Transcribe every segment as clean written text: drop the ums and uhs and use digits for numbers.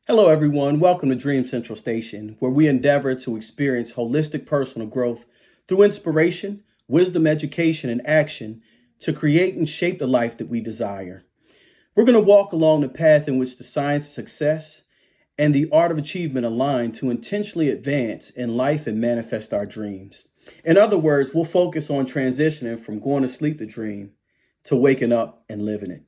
Hello, everyone. Welcome to Dream Central Station, where we endeavor to experience holistic personal growth through inspiration, wisdom, education, and action to create and shape the life that we desire. We're going to walk along the path in which the science of success and the art of achievement align to intentionally advance in life and manifest our dreams. In other words, we'll focus on transitioning from going to sleep to dream to waking up and living it.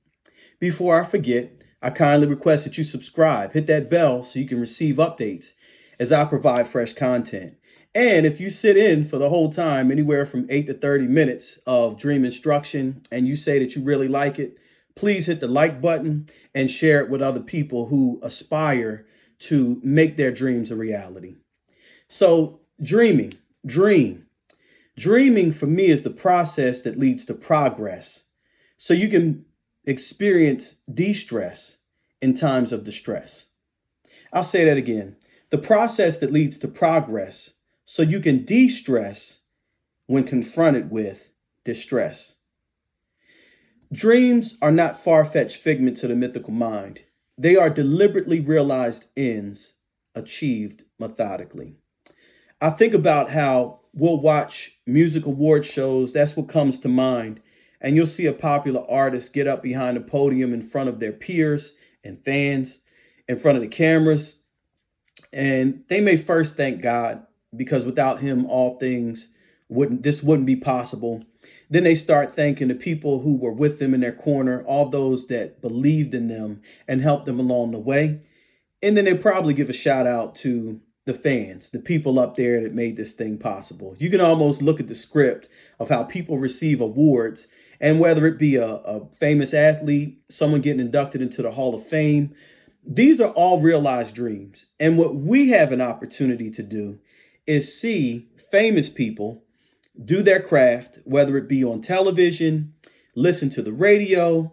Before I forget, I kindly request that you subscribe, hit that bell so you can receive updates as I provide fresh content. And if you sit in for the whole time, anywhere from 8 to 30 minutes of dream instruction, and you say that you really like it, please hit the like button and share it with other people who aspire to make their dreams a reality. So, dreaming for me is the process that leads to progress. So you can experience de-stress in times of distress. I'll say that again. The process that leads to progress so you can de-stress when confronted with distress. Dreams are not far-fetched figments of the mythical mind. They are deliberately realized ends achieved methodically. I think about how we'll watch music award shows. That's what comes to mind. And you'll see a popular artist get up behind the podium in front of their peers and fans, in front of the cameras. And they may first thank God because without him, all things wouldn't be possible. Then they start thanking the people who were with them in their corner, all those that believed in them and helped them along the way. And then they probably give a shout out to the fans, the people up there that made this thing possible. You can almost look at the script of how people receive awards, and whether it be a famous athlete, someone getting inducted into the Hall of Fame, these are all realized dreams. And what we have an opportunity to do is see famous people do their craft, whether it be on television, listen to the radio,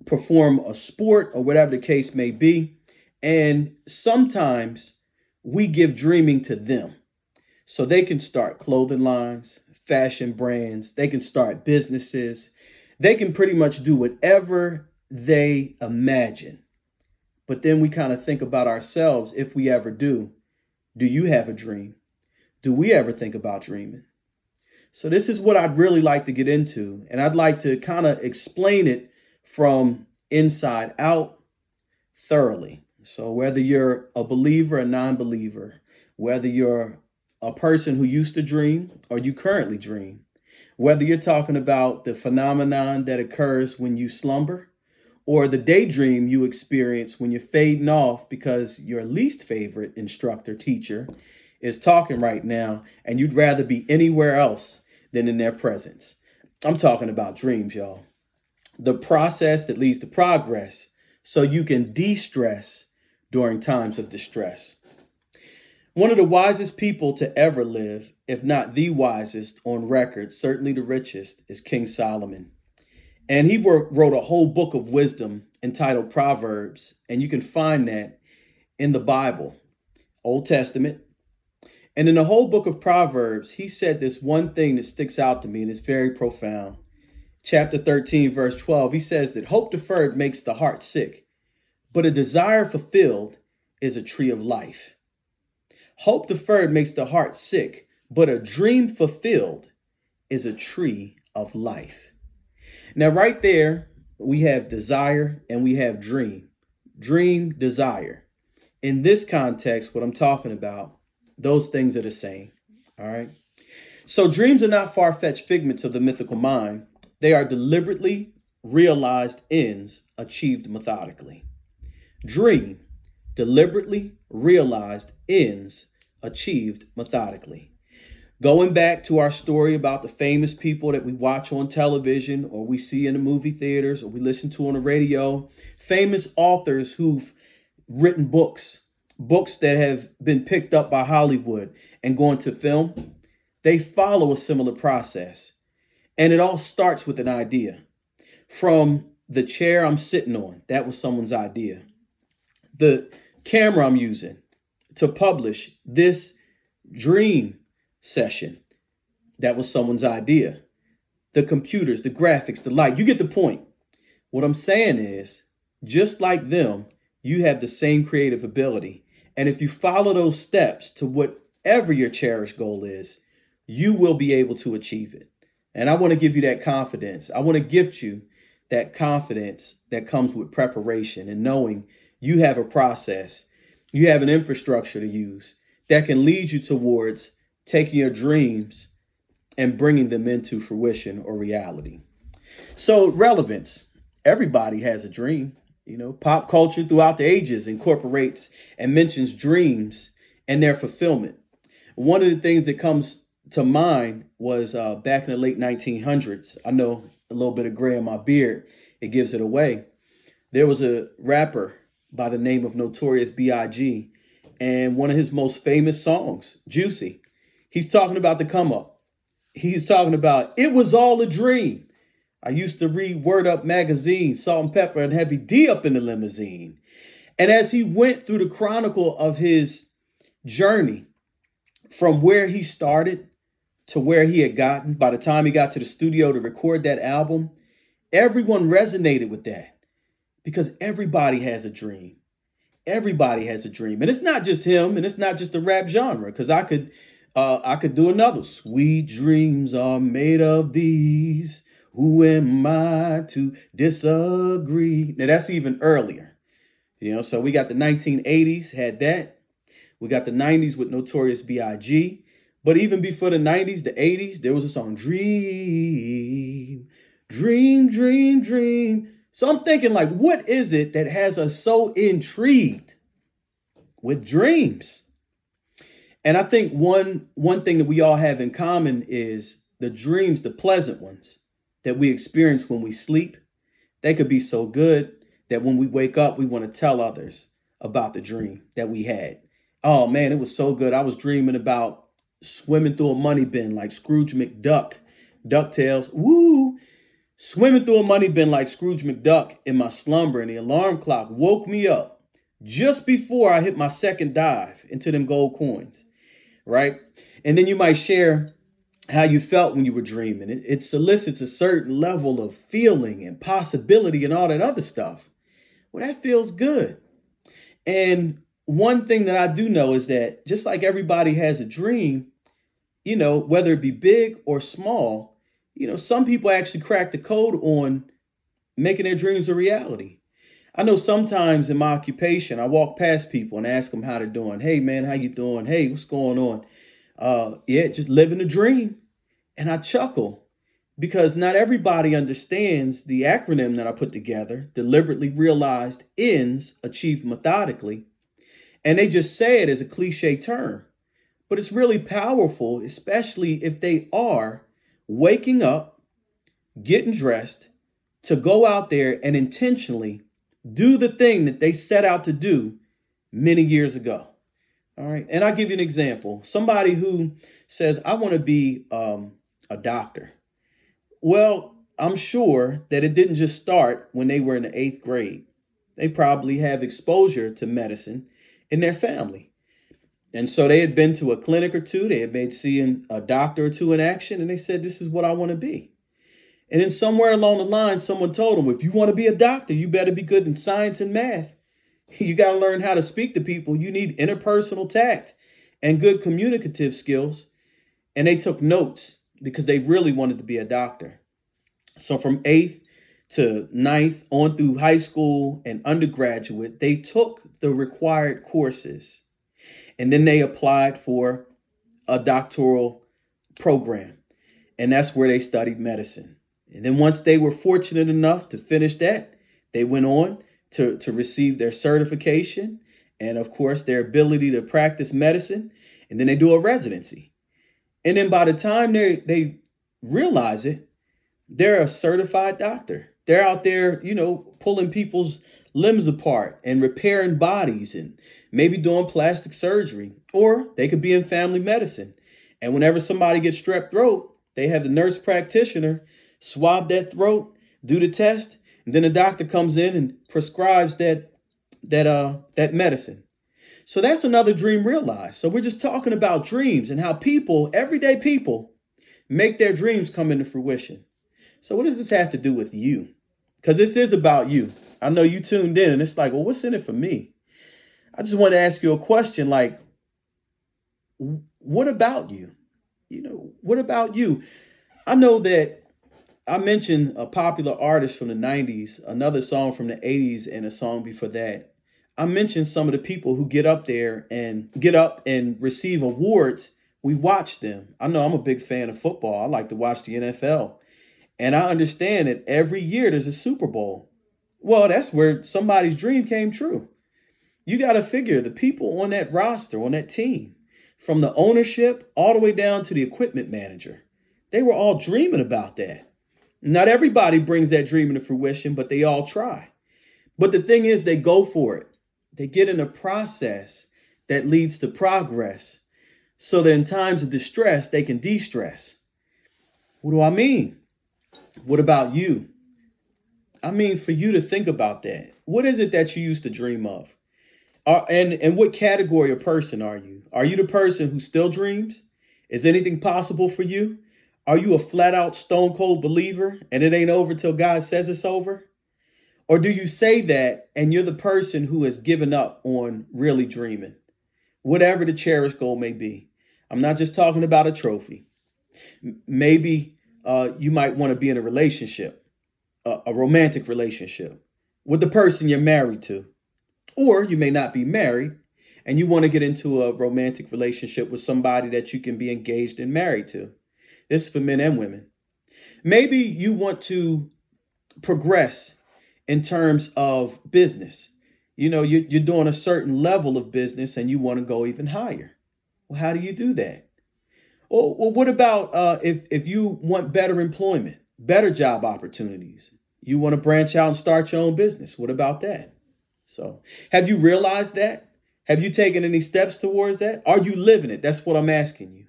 perform a sport, or whatever the case may be. And sometimes we give dreaming to them so they can start clothing lines, fashion brands, they can start businesses, they can pretty much do whatever they imagine. But then we kind of think about ourselves, if we ever do. Do you have a dream? Do we ever think about dreaming? So this is what I'd really like to get into, and I'd like to kind of explain it from inside out thoroughly. So whether you're a believer, a non-believer, whether you're a person who used to dream or you currently dream, whether you're talking about the phenomenon that occurs when you slumber or the daydream you experience when you're fading off because your least favorite instructor, teacher, is talking right now and you'd rather be anywhere else than in their presence. I'm talking about dreams, y'all. The process that leads to progress so you can de-stress during times of distress. One of the wisest people to ever live, if not the wisest on record, certainly the richest, is King Solomon. And he wrote a whole book of wisdom entitled Proverbs, and you can find that in the Bible, Old Testament. And in the whole book of Proverbs, he said this one thing that sticks out to me, and it's very profound. Chapter 13, verse 12, he says that hope deferred makes the heart sick, but a desire fulfilled is a tree of life. Hope deferred makes the heart sick, but a dream fulfilled is a tree of life. Now, right there, we have desire and we have dream. Dream, desire. In this context, what I'm talking about, those things are the same. All right. So dreams are not far-fetched figments of the mythical mind. They are deliberately realized ends achieved methodically. Dream, deliberately realized ends achieved methodically. Going back to our story about the famous people that we watch on television or we see in the movie theaters or we listen to on the radio, famous authors who've written books that have been picked up by Hollywood and gone to film, they follow a similar process. And it all starts with an idea. From the chair I'm sitting on, that was someone's idea. The camera I'm using to publish this dream session, that was someone's idea. The computers, the graphics, the light, you get the point. What I'm saying is, just like them, you have the same creative ability. And if you follow those steps to whatever your cherished goal is, you will be able to achieve it. And I want to give you that confidence. I want to gift you that confidence that comes with preparation and knowing you have a process, you have an infrastructure to use that can lead you towards taking your dreams and bringing them into fruition or reality. So, relevance. Everybody has a dream. Pop culture throughout the ages incorporates and mentions dreams and their fulfillment. One of the things that comes to mind was back in the late 1900s. I know a little bit of gray in my beard, it gives it away. There was a rapper by the name of Notorious B.I.G. and one of his most famous songs, Juicy. He's talking about the come up. He's talking about it was all a dream. I used to read Word Up magazine, Salt and Pepper and Heavy D up in the limousine. And as he went through the chronicle of his journey from where he started to where he had gotten, by the time he got to the studio to record that album, everyone resonated with that because everybody has a dream. Everybody has a dream. And it's not just him and it's not just the rap genre, because I could do another. Sweet dreams are made of these. Who am I to disagree? Now that's even earlier. So we got the 1980s, had that. We got the 90s with Notorious B.I.G. But even before the 90s, the 80s, there was a song, Dream, Dream, Dream, Dream. So I'm thinking, like, what is it that has us so intrigued with dreams? And I think one thing that we all have in common is the dreams, the pleasant ones that we experience when we sleep. They could be so good that when we wake up, we want to tell others about the dream that we had. Oh man, it was so good. I was dreaming about swimming through a money bin like Scrooge McDuck. DuckTales. Woo! Swimming through a money bin like Scrooge McDuck in my slumber, and the alarm clock woke me up just before I hit my second dive into them gold coins, right? And then you might share how you felt when you were dreaming. It solicits a certain level of feeling and possibility and all that other stuff. Well, that feels good. And one thing that I do know is that just like everybody has a dream, whether it be big or small, some people actually crack the code on making their dreams a reality. I know sometimes in my occupation, I walk past people and ask them how they're doing. Hey, man, how you doing? Hey, what's going on? Yeah, just living a dream. And I chuckle because not everybody understands the acronym that I put together, deliberately realized ends achieved methodically. And they just say it as a cliche term. But it's really powerful, especially if they are waking up, getting dressed to go out there and intentionally do the thing that they set out to do many years ago. All right. And I'll give you an example. Somebody who says, I want to be a doctor. Well, I'm sure that it didn't just start when they were in the 8th grade. They probably have exposure to medicine in their family. And so they had been to a clinic or two. They had been seeing a doctor or two in action. And they said, this is what I want to be. And then somewhere along the line, someone told them, if you want to be a doctor, you better be good in science and math. You got to learn how to speak to people. You need interpersonal tact and good communicative skills. And they took notes because they really wanted to be a doctor. So from 8th to 9th on through high school and undergraduate, they took the required courses. And then they applied for a doctoral program. And that's where they studied medicine. And then once they were fortunate enough to finish that, they went on to receive their certification and, of course, their ability to practice medicine. And then they do a residency. And then by the time they realize it, they're a certified doctor. They're out there, pulling people's limbs apart and repairing bodies and maybe doing plastic surgery. Or they could be in family medicine. And whenever somebody gets strep throat, they have the nurse practitioner swab that throat, do the test, and then the doctor comes in and prescribes that medicine. So that's another dream realized. So we're just talking about dreams and how people, everyday people, make their dreams come into fruition. So what does this have to do with you? Because this is about you. I know you tuned in and it's like, well, what's in it for me? I just want to ask you a question like, what about you? What about you? I know that I mentioned a popular artist from the 90s, another song from the 80s, and a song before that. I mentioned some of the people who get up and receive awards. We watch them. I know I'm a big fan of football. I like to watch the NFL. And I understand that every year there's a Super Bowl. Well, that's where somebody's dream came true. You got to figure the people on that roster, on that team, from the ownership all the way down to the equipment manager, they were all dreaming about that. Not everybody brings that dream into fruition, but they all try. But the thing is, they go for it. They get in a process that leads to progress so that in times of distress, they can de stress. What do I mean? What about you? I mean, for you to think about that. What is it that you used to dream of? And what category of person are you? Are you the person who still dreams? Is anything possible for you? Are you a flat out stone cold believer and it ain't over till God says it's over? Or do you say that and you're the person who has given up on really dreaming, whatever the cherished goal may be? I'm not just talking about a trophy. Maybe you might want to be in a relationship, a romantic relationship with the person you're married to. Or you may not be married and you want to get into a romantic relationship with somebody that you can be engaged and married to. This is for men and women. Maybe you want to progress in terms of business. You're doing a certain level of business and you want to go even higher. Well, how do you do that? Well, what about if you want better employment, better job opportunities? You want to branch out and start your own business. What about that? So have you realized that? Have you taken any steps towards that? Are you living it? That's what I'm asking you.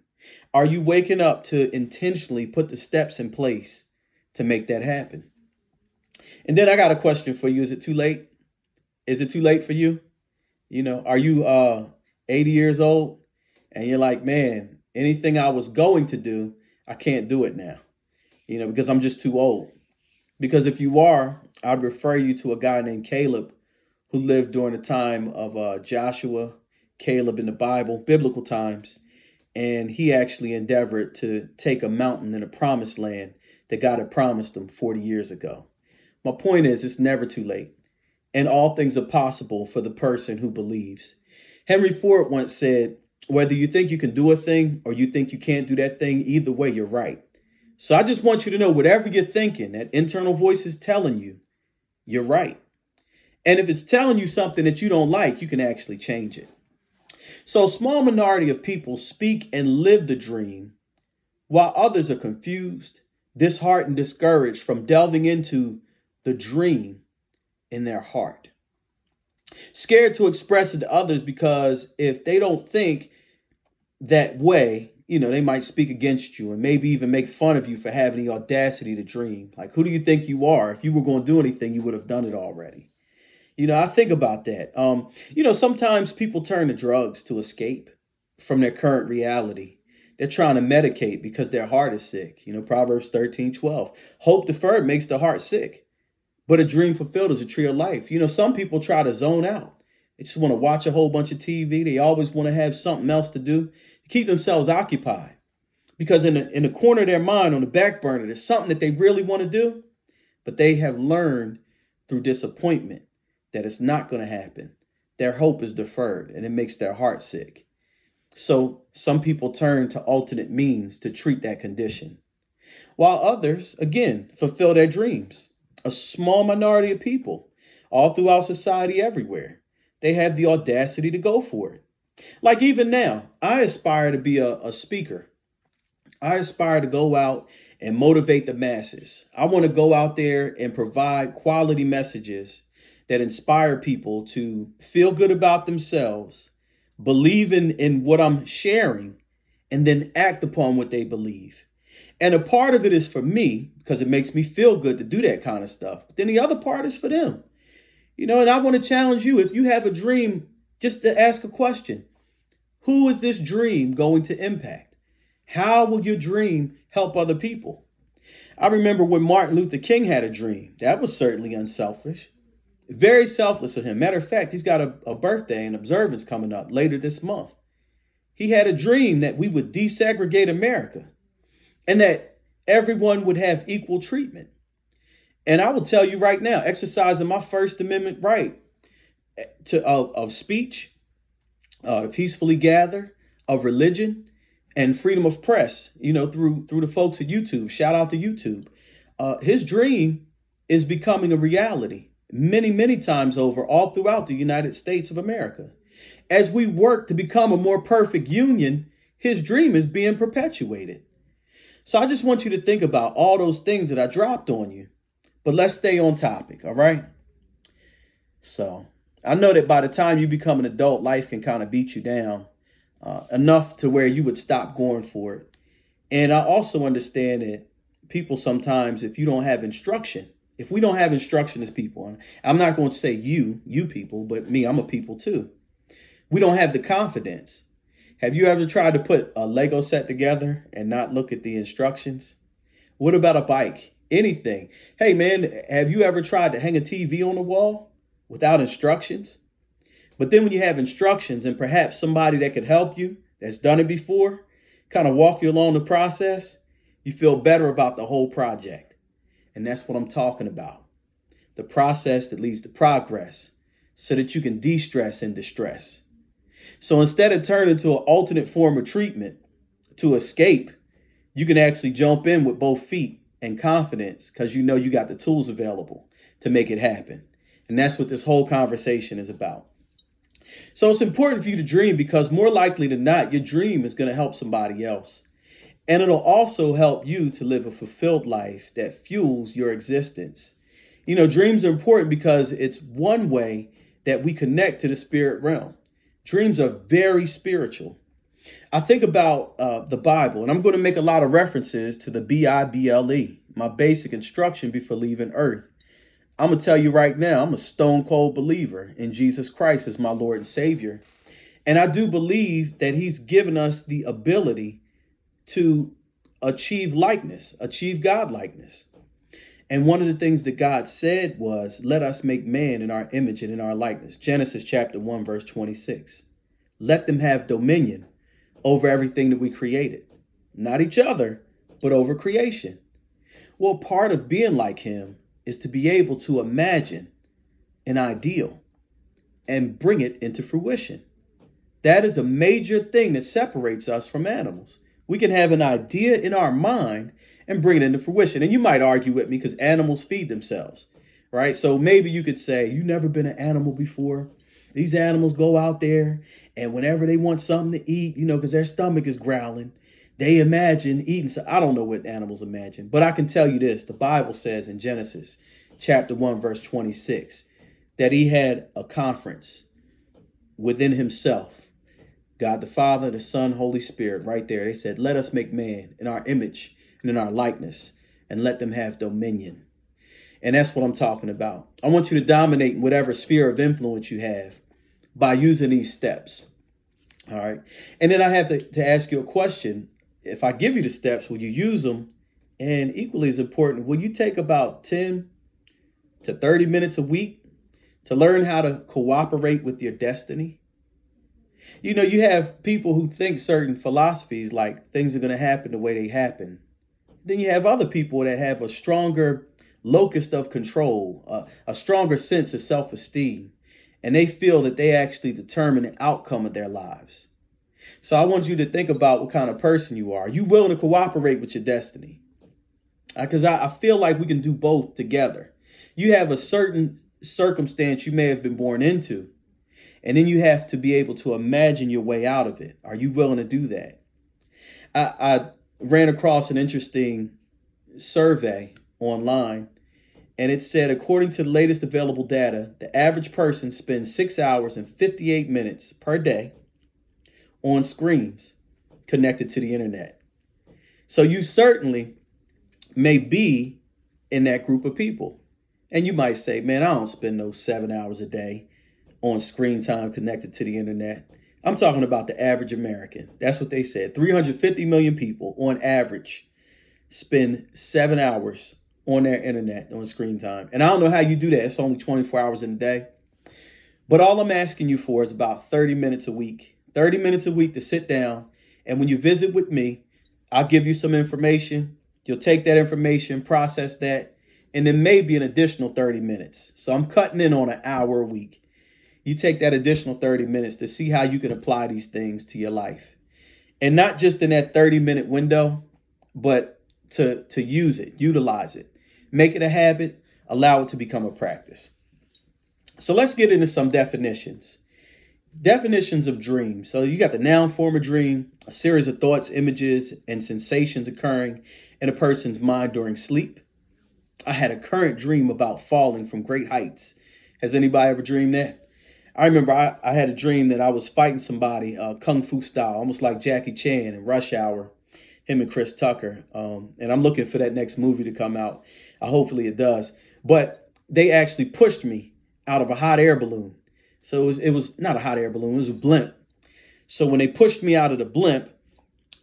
Are you waking up to intentionally put the steps in place to make that happen? And then I got a question for you. Is it too late? Is it too late for you? Are you 80 years old and you're like, man, anything I was going to do, I can't do it now, because I'm just too old. Because if you are, I'd refer you to a guy named Caleb who lived during the time of Joshua, Caleb in the Bible, biblical times. And he actually endeavored to take a mountain in a promised land that God had promised him 40 years ago. My point is, it's never too late. And all things are possible for the person who believes. Henry Ford once said, whether you think you can do a thing or you think you can't do that thing, either way, you're right. So I just want you to know, whatever you're thinking, that internal voice is telling you, you're right. And if it's telling you something that you don't like, you can actually change it. So a small minority of people speak and live the dream, while others are confused, disheartened, discouraged from delving into the dream in their heart. Scared to express it to others because if they don't think that way, they might speak against you and maybe even make fun of you for having the audacity to dream. Like, who do you think you are? If you were going to do anything, you would have done it already. I think about that. Sometimes people turn to drugs to escape from their current reality. They're trying to medicate because their heart is sick. Proverbs 13:12. Hope deferred makes the heart sick, but a dream fulfilled is a tree of life. Some people try to zone out. They just want to watch a whole bunch of TV. They always want to have something else to do to keep themselves occupied. Because in the corner of their mind, on the back burner, there's something that they really want to do, but they have learned through disappointment that it's not going to happen. Their hope is deferred and it makes their heart sick. So some people turn to alternate means to treat that condition, while others, again, fulfill their dreams. A small minority of people all throughout society everywhere, they have the audacity to go for it. Like even now, I aspire to be a speaker. I aspire to go out and motivate the masses. I want to go out there and provide quality messages that inspire people to feel good about themselves, believe in what I'm sharing, and then act upon what they believe. And a part of it is for me because it makes me feel good to do that kind of stuff. But then the other part is for them. And I want to challenge you, if you have a dream, just to ask a question. Who is this dream going to impact? How will your dream help other people? I remember when Martin Luther King had a dream. That was certainly unselfish. Very selfless of him. Matter of fact, he's got a birthday and observance coming up later this month. He had a dream that we would desegregate America and that everyone would have equal treatment. And I will tell you right now, exercising my First Amendment right of speech, to peacefully gather, of religion, and freedom of press, through the folks at YouTube. Shout out to YouTube. His dream is becoming a reality many, many times over all throughout the United States of America. As we work to become a more perfect union, his dream is being perpetuated. So I just want you to think about all those things that I dropped on you. But let's stay on topic, all right? So I know that by the time you become an adult, life can kind of beat you down enough to where you would stop going for it. And I also understand that people sometimes, if we don't have instruction as people, and I'm not going to say you people, but me, I'm a people too. We don't have the confidence. Have you ever tried to put a Lego set together and not look at the instructions? What about a bike? Anything. Hey man, have you ever tried to hang a TV on the wall without instructions? But then when you have instructions and perhaps somebody that could help you, that's done it before, kind of walk you along the process, you feel better about the whole project. And that's what I'm talking about. The process that leads to progress so that you can de-stress and distress. So instead of turning to an alternate form of treatment to escape, you can actually jump in with both feet and confidence because you know you got the tools available to make it happen. And that's what this whole conversation is about. So it's important for you to dream because more likely than not, your dream is going to help somebody else. And it'll also help you to live a fulfilled life that fuels your existence. Dreams are important because it's one way that we connect to the spirit realm. Dreams are very spiritual. I think about the Bible, and I'm going to make a lot of references to the Bible, my basic instruction before leaving Earth. I'm going to tell you right now, I'm a stone cold believer in Jesus Christ as my Lord and Savior. And I do believe that he's given us the ability to achieve God likeness. And one of the things that God said was, let us make man in our image and in our likeness. Genesis chapter 1, verse 26. Let them have dominion over everything that we created. Not each other, but over creation. Well, part of being like him is to be able to imagine an ideal and bring it into fruition. That is a major thing that separates us from animals. We can have an idea in our mind and bring it into fruition. And you might argue with me because animals feed themselves, right? So maybe you could say, you've never been an animal before. These animals go out there and whenever they want something to eat, because their stomach is growling, they imagine eating. So I don't know what animals imagine, but I can tell you this. The Bible says in Genesis chapter 1, verse 26, that he had a conference within himself. God the Father, the Son, Holy Spirit, right there. They said, let us make man in our image and in our likeness and let them have dominion. And that's what I'm talking about. I want you to dominate in whatever sphere of influence you have by using these steps. All right. And then I have to ask you a question. If I give you the steps, will you use them? And equally as important, will you take about 10 to 30 minutes a week to learn how to cooperate with your destiny? You have people who think certain philosophies like things are going to happen the way they happen. Then you have other people that have a stronger locus of control, a stronger sense of self-esteem, and they feel that they actually determine the outcome of their lives. So I want you to think about what kind of person you are. Are you willing to cooperate with your destiny? Because I feel like we can do both together. You have a certain circumstance you may have been born into, and then you have to be able to imagine your way out of it. Are you willing to do that? I ran across an interesting survey online, and it said, according to the latest available data, the average person spends 6 hours and 58 minutes per day on screens connected to the internet. So you certainly may be in that group of people. And you might say, man, I don't spend those 7 hours a day on screen time connected to the internet. I'm talking about the average American. That's what they said. 350 million people on average spend 7 hours on their internet, on screen time. And I don't know how you do that. It's only 24 hours in a day. But all I'm asking you for is about 30 minutes a week. 30 minutes a week to sit down. And when you visit with me, I'll give you some information. You'll take that information, process that, and then maybe an additional 30 minutes. So I'm cutting in on an hour a week. You take that additional 30 minutes to see how you can apply these things to your life. And not just in that 30-minute window, but to use it, utilize it, make it a habit, allow it to become a practice. So let's get into some definitions. Definitions of dreams. So you got the noun form of dream, a series of thoughts, images, and sensations occurring in a person's mind during sleep. I had a current dream about falling from great heights. Has anybody ever dreamed that? I remember I had a dream that I was fighting somebody, kung fu style, almost like Jackie Chan in Rush Hour, him and Chris Tucker. And I'm looking for that next movie to come out. Hopefully it does. But they actually pushed me out of a hot air balloon. So it was not a hot air balloon, it was a blimp. So when they pushed me out of the blimp,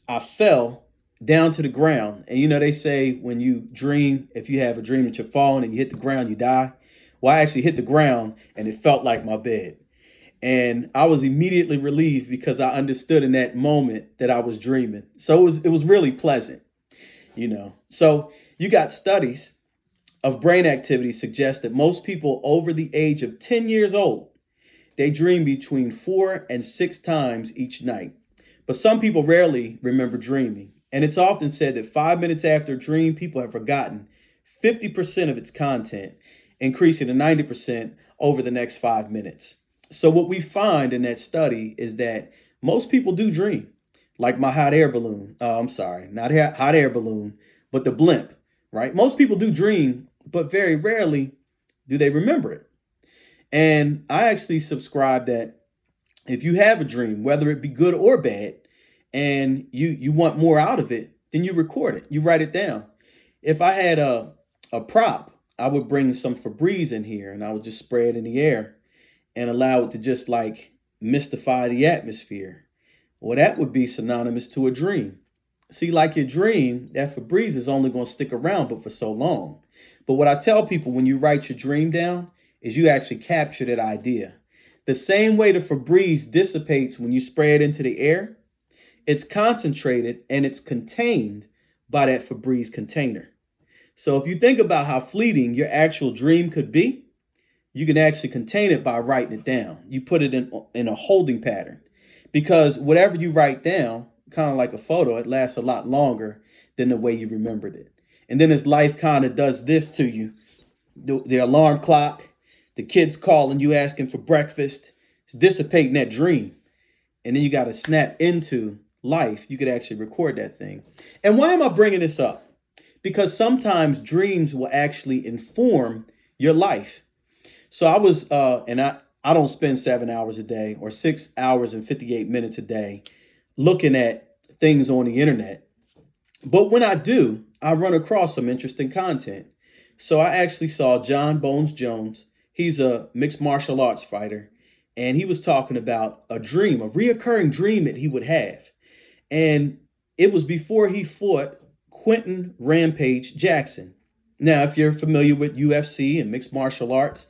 I fell down to the ground. And you know, they say when you dream, if you have a dream that you're falling and you hit the ground, you die. Well, I actually hit the ground and it felt like my bed. And I was immediately relieved because I understood in that moment that I was dreaming. So it was really pleasant, you know. So you got studies of brain activity suggest that most people over the age of 10 years old, they dream between 4 and 6 times each night. But some people rarely remember dreaming. And it's often said that 5 minutes after a dream, people have forgotten 50% of its content, increasing to 90% over the next 5 minutes. So what we find in that study is that most people do dream, like my hot air balloon. I'm sorry, not hot air balloon, but the blimp, right? Most people do dream, but very rarely do they remember it. And I actually subscribe that if you have a dream, whether it be good or bad, and you want more out of it, then you record it. You write it down. If I had a prop, I would bring some Febreze in here and I would just spray it in the air and allow it to just like mystify the atmosphere. Well, that would be synonymous to a dream. See, like your dream, that Febreze is only going to stick around, but for so long. But what I tell people when you write your dream down is you actually capture that idea. The same way the Febreze dissipates when you spray it into the air, it's concentrated and it's contained by that Febreze container. So if you think about how fleeting your actual dream could be, you can actually contain it by writing it down. You put it in a holding pattern because whatever you write down, kind of like a photo, it lasts a lot longer than the way you remembered it. And then as life kind of does this to you, the alarm clock, the kids calling you asking for breakfast, it's dissipating that dream. And then you got to snap into life. You could actually record that thing. And why am I bringing this up? Because sometimes dreams will actually inform your life. So I was, I don't spend 7 hours a day or 6 hours and 58 minutes a day looking at things on the internet. But when I do, I run across some interesting content. So I actually saw John Bones Jones. He's a mixed martial arts fighter. And he was talking about a dream, a reoccurring dream that he would have. And it was before he fought Quentin Rampage Jackson. Now, if you're familiar with UFC and mixed martial arts,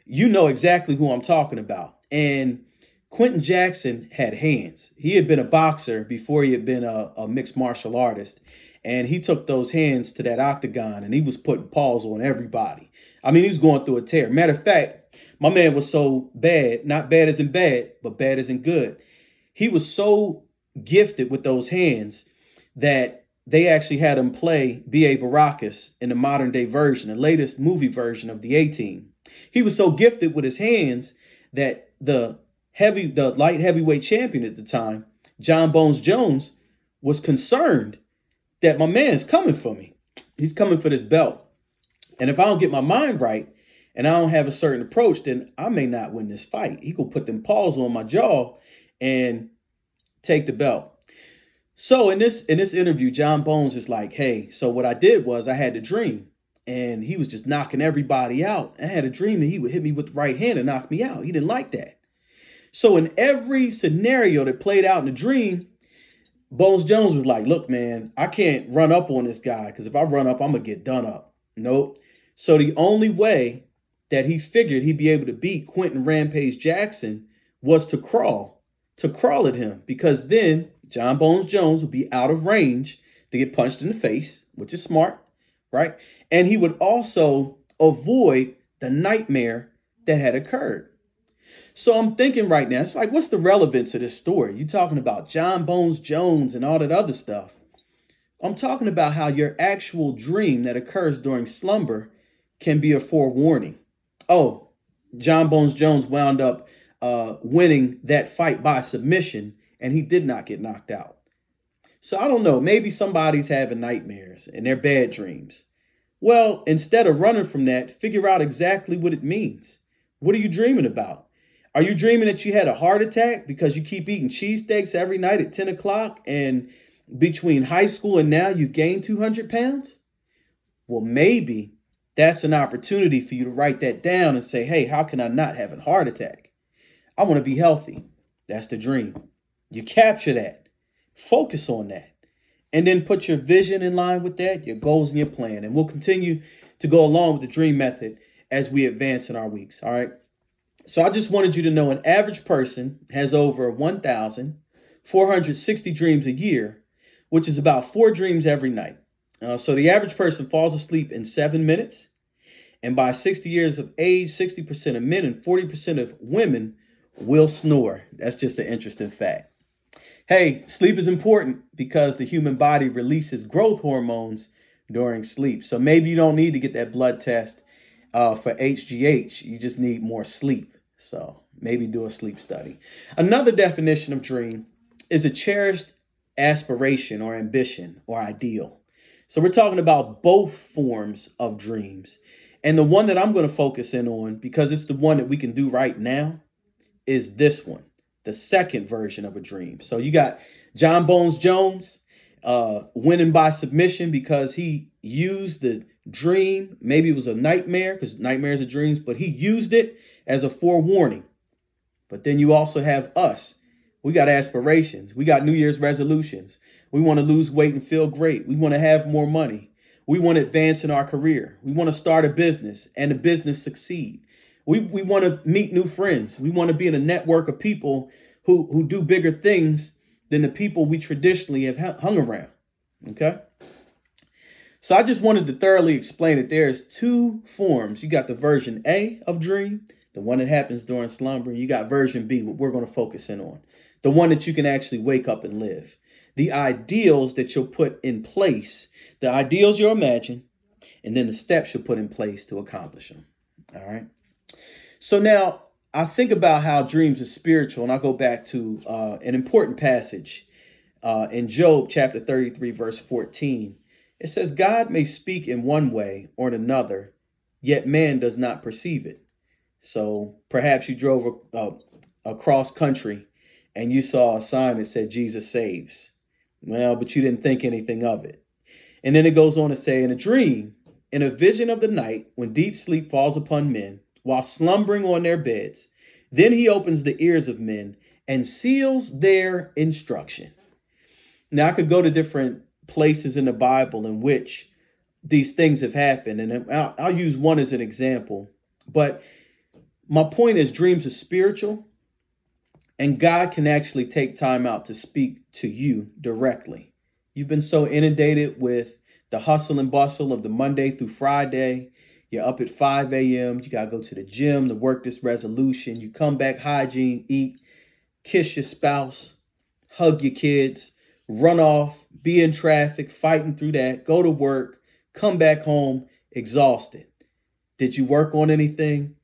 you know exactly who I'm talking about. And Quentin Jackson had hands. He had been a boxer before he had been a mixed martial artist. And he took those hands to that octagon and he was putting paws on everybody. I mean, he was going through a tear. Matter of fact, my man was so bad, not bad as in bad, but bad as in good. He was so gifted with those hands that they actually had him play B.A. Baracus in the modern day version, the latest movie version of the A-Team. He was so gifted with his hands that the light heavyweight champion at the time, John Bones Jones, was concerned that my man's coming for me. He's coming for this belt. And if I don't get my mind right and I don't have a certain approach, then I may not win this fight. He could put them paws on my jaw and take the belt. So in this interview, John Bones is like, hey, so what I did was I had a dream and he was just knocking everybody out. I had a dream that he would hit me with the right hand and knock me out. He didn't like that. So in every scenario that played out in the dream, Bones Jones was like, look, man, I can't run up on this guy because if I run up, I'm going to get done up. Nope. So the only way that he figured he'd be able to beat Quentin Rampage Jackson was to crawl at him, because then John Bones Jones would be out of range to get punched in the face, which is smart, right? And he would also avoid the nightmare that had occurred. So I'm thinking right now, it's like, what's the relevance of this story? You talking about John Bones Jones and all that other stuff. I'm talking about how your actual dream that occurs during slumber can be a forewarning. Oh, John Bones Jones wound up winning that fight by submission, and he did not get knocked out. So I don't know, maybe somebody's having nightmares and they're bad dreams. Well, instead of running from that, figure out exactly what it means. What are you dreaming about? Are you dreaming that you had a heart attack because you keep eating cheesesteaks every night at 10 o'clock, and between high school and now you've gained 200 pounds? Well, maybe that's an opportunity for you to write that down and say, hey, how can I not have a heart attack? I want to be healthy. That's the dream. You capture that, focus on that, and then put your vision in line with that, your goals and your plan. And we'll continue to go along with the dream method as we advance in our weeks. All right. So I just wanted you to know an average person has over 1,460 dreams a year, which is about 4 dreams every night. So the average person falls asleep in 7 minutes. And by 60 years of age, 60% of men and 40% of women will snore. That's just an interesting fact. Hey, sleep is important because the human body releases growth hormones during sleep. So maybe you don't need to get that blood test for HGH. You just need more sleep. So maybe do a sleep study. Another definition of dream is a cherished aspiration or ambition or ideal. So we're talking about both forms of dreams. And the one that I'm going to focus in on, because it's the one that we can do right now, is this one, the second version of a dream. So you got John Bones Jones winning by submission because he used the dream. Maybe it was a nightmare, because nightmares are dreams, but he used it as a forewarning. But then you also have us. We got aspirations. We got New Year's resolutions. We want to lose weight and feel great. We want to have more money. We want to advance in our career. We want to start a business and the business succeed. We want to meet new friends. We want to be in a network of people who do bigger things than the people we traditionally have hung around. Okay. So I just wanted to thoroughly explain that there's 2 forms. You got the version A of dream, the one that happens during slumber. And you got version B, what we're going to focus in on, the one that you can actually wake up and live. The ideals that you'll put in place, the ideals you'll imagine, and then the steps you'll put in place to accomplish them. All right. So now I think about how dreams are spiritual, and I go back to an important passage in Job chapter 33, verse 14. It says, God may speak in one way or in another, yet man does not perceive it. So perhaps you drove across country and you saw a sign that said Jesus saves. Well, but you didn't think anything of it. And then it goes on to say, in a dream, in a vision of the night, when deep sleep falls upon men, while slumbering on their beds, then he opens the ears of men and seals their instruction. Now, I could go to different places in the Bible in which these things have happened, and I'll use one as an example. But my point is, dreams are spiritual, and God can actually take time out to speak to you directly. You've been so inundated with the hustle and bustle of the Monday through Friday. You're up at 5 a.m. You got to go to the gym to work this resolution. You come back, hygiene, eat, kiss your spouse, hug your kids, run off, be in traffic, fighting through that, go to work, come back home, exhausted. Did you work on anything?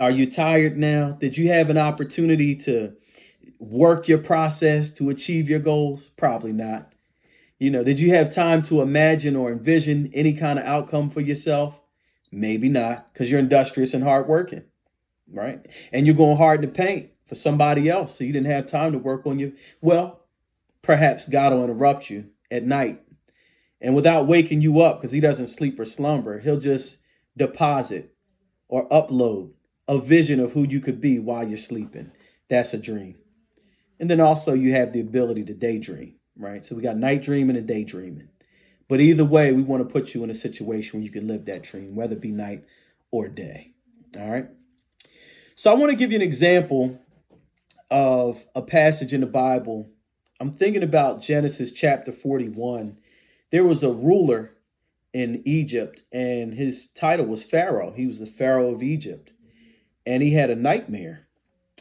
Are you tired now? Did you have an opportunity to work your process to achieve your goals? Probably not. Did you have time to imagine or envision any kind of outcome for yourself? Maybe not, because you're industrious and hardworking, right? And you're going hard in the paint for somebody else, so you didn't have time to work on you. Well, perhaps God will interrupt you at night, and without waking you up, because he doesn't sleep or slumber, he'll just deposit or upload a vision of who you could be while you're sleeping. That's a dream. And then also you have the ability to daydream, right? So we got night dreaming and daydreaming. But either way, we want to put you in a situation where you can live that dream, whether it be night or day. All right. So I want to give you an example of a passage in the Bible. I'm thinking about Genesis chapter 41. There was a ruler in Egypt, and his title was Pharaoh. He was the Pharaoh of Egypt, and he had a nightmare.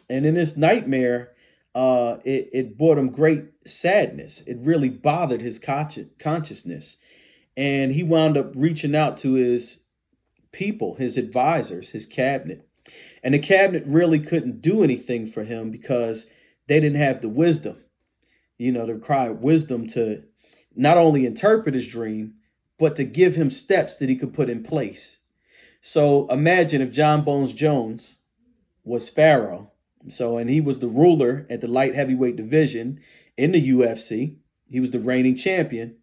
And in this nightmare, it brought him great sadness. It really bothered his consciousness. And he wound up reaching out to his people, his advisors, his cabinet. And the cabinet really couldn't do anything for him because they didn't have the wisdom. They required wisdom to not only interpret his dream, but to give him steps that he could put in place. So imagine if John Bones Jones was Pharaoh. And he was the ruler at the light heavyweight division in the UFC. He was the reigning champion.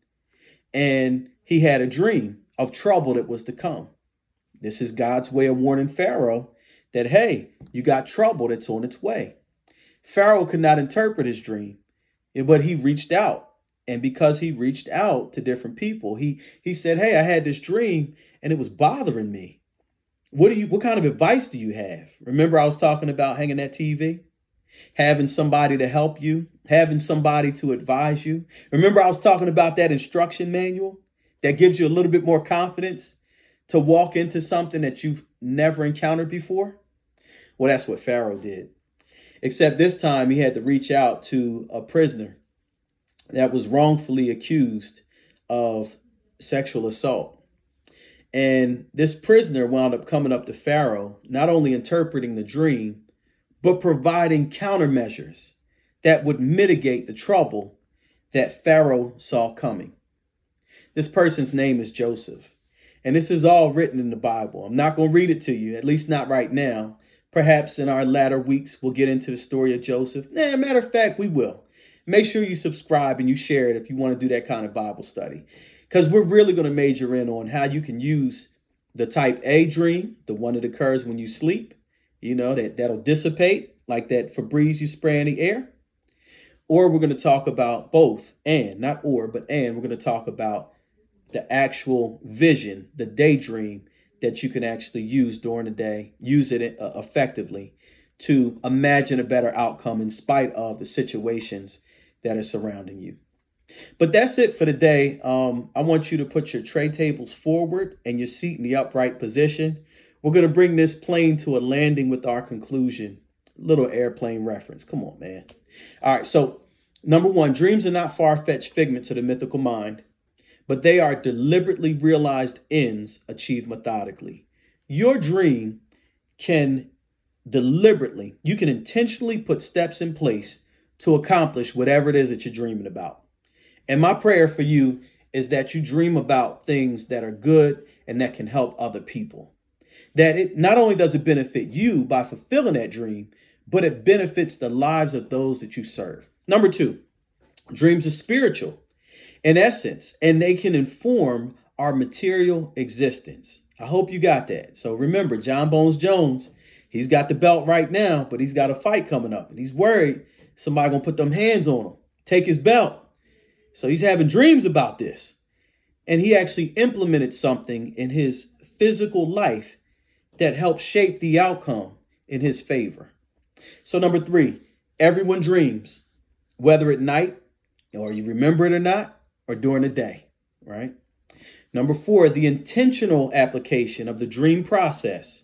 And he had a dream of trouble that was to come. This is God's way of warning Pharaoh that, hey, you got trouble that's on its way. Pharaoh could not interpret his dream, but he reached out. And because he reached out to different people, he said, hey, I had this dream and it was bothering me. What kind of advice do you have? Remember, I was talking about hanging that TV, having somebody to help you, having somebody to advise you. Remember, I was talking about that instruction manual that gives you a little bit more confidence to walk into something that you've never encountered before. Well, that's what Pharaoh did. Except this time he had to reach out to a prisoner that was wrongfully accused of sexual assault. And this prisoner wound up coming up to Pharaoh, not only interpreting the dream, but providing countermeasures that would mitigate the trouble that Pharaoh saw coming. This person's name is Joseph. And this is all written in the Bible. I'm not going to read it to you, at least not right now. Perhaps in our latter weeks, we'll get into the story of Joseph. Matter of fact, we will. Make sure you subscribe and you share it if you want to do that kind of Bible study. Because we're really going to major in on how you can use the type A dream, the one that occurs when you sleep, that'll dissipate like that Febreze you spray in the air. Or we're going to talk about both and, not or, but and we're going to talk about the actual vision, the daydream that you can actually use during the day, use it effectively to imagine a better outcome in spite of the situations that are surrounding you. But that's it for today. I want you to put your tray tables forward and your seat in the upright position. We're going to bring this plane to a landing with our conclusion. Little airplane reference. Come on, man. All right. So number one, dreams are not far-fetched figments of the mythical mind, but they are deliberately realized ends achieved methodically. Your dream can you can intentionally put steps in place to accomplish whatever it is that you're dreaming about. And my prayer for you is that you dream about things that are good and that can help other people. That it not only does it benefit you by fulfilling that dream, but it benefits the lives of those that you serve. Number two, dreams are spiritual in essence, and they can inform our material existence. I hope you got that. So remember, John Bones Jones, he's got the belt right now, but he's got a fight coming up and he's worried somebody gonna put them hands on him, take his belt. So he's having dreams about this. And he actually implemented something in his physical life that helped shape the outcome in his favor. So number three, everyone dreams, whether at night or you remember it or not, or during the day, right? Number four, the intentional application of the dream process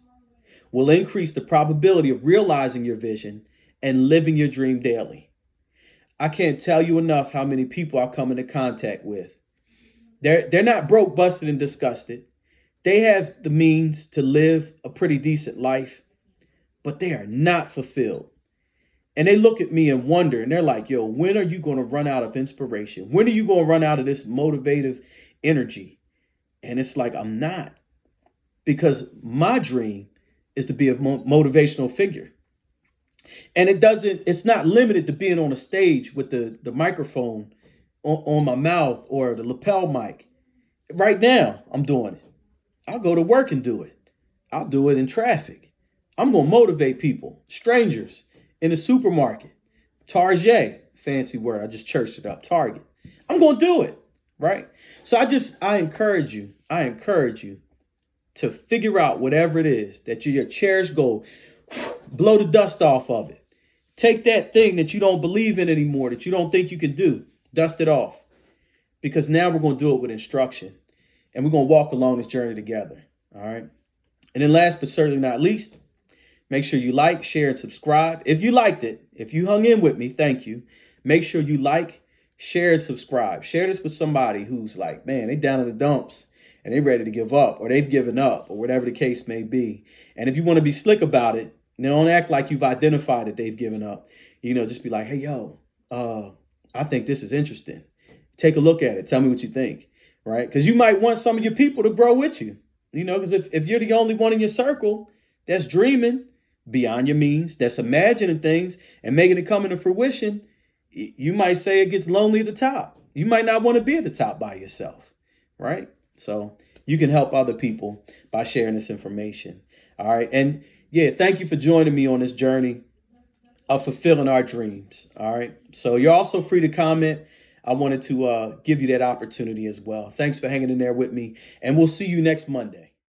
will increase the probability of realizing your vision and living your dream daily. I can't tell you enough how many people I come into contact with. They're not broke, busted, and disgusted. They have the means to live a pretty decent life, but they are not fulfilled. And they look at me and wonder, and they're like, yo, when are you going to run out of inspiration? When are you going to run out of this motivative energy? And it's like, I'm not. Because my dream is to be a motivational figure. And it's not limited to being on a stage with the microphone on my mouth or the lapel mic. Right now, I'm doing it. I'll go to work and do it. I'll do it in traffic. I'm going to motivate people, strangers, in the supermarket. Target, fancy word. I just churched it up. Target. I'm going to do it. right? So I encourage you to figure out whatever it is that your cherished goal, blow the dust off of it. Take that thing that you don't believe in anymore, that you don't think you can do, dust it off. Because now we're going to do it with instruction. And we're going to walk along this journey together. All right. And then last but certainly not least, make sure you like, share, and subscribe. If you liked it, if you hung in with me, thank you. Make sure you like, share, and subscribe. Share this with somebody who's like, man, they down in the dumps and they ready to give up, or they've given up, or whatever the case may be. And if you want to be slick about it, don't act like you've identified that they've given up. Just be like, hey, yo, I think this is interesting. Take a look at it. Tell me what you think, right? Because you might want some of your people to grow with you, because if you're the only one in your circle that's dreaming beyond your means, that's imagining things and making it come into fruition, you might say it gets lonely at the top. You might not want to be at the top by yourself, right? So you can help other people by sharing this information. All right. And yeah, thank you for joining me on this journey of fulfilling our dreams. All right. So you're also free to comment. I wanted to give you that opportunity as well. Thanks for hanging in there with me, and we'll see you next Monday.